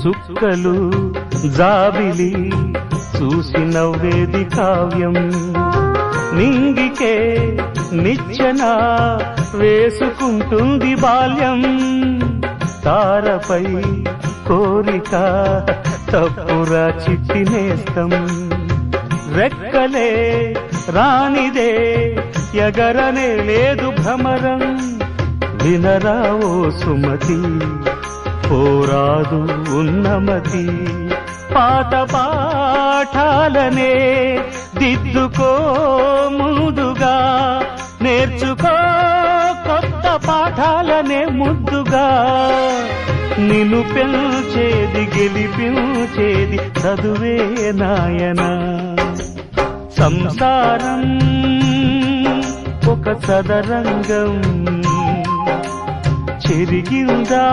చుక్కలు జాబిలి చూసి నవ్వేది కావ్యం నింగికే నిచ్చెన వేసుకుంటుంది బాల్యం తారపై కోరిక తప్పురా చిట్టి నేస్తం రెక్కలే రానిదే ఎగరనే లేదు భ్రమరం వినరావో సుమతి పోరాదు ఉన్నమతి పాత పాఠాలనే దిద్దుకో ముందుగా నేర్చుకో కొత్త పాఠాలనే ముద్దుగా నిన్ను పెంచేది గెలిపించేది చదువే నాయనా సంసారం ఒక సదరంగం చెరిగిందా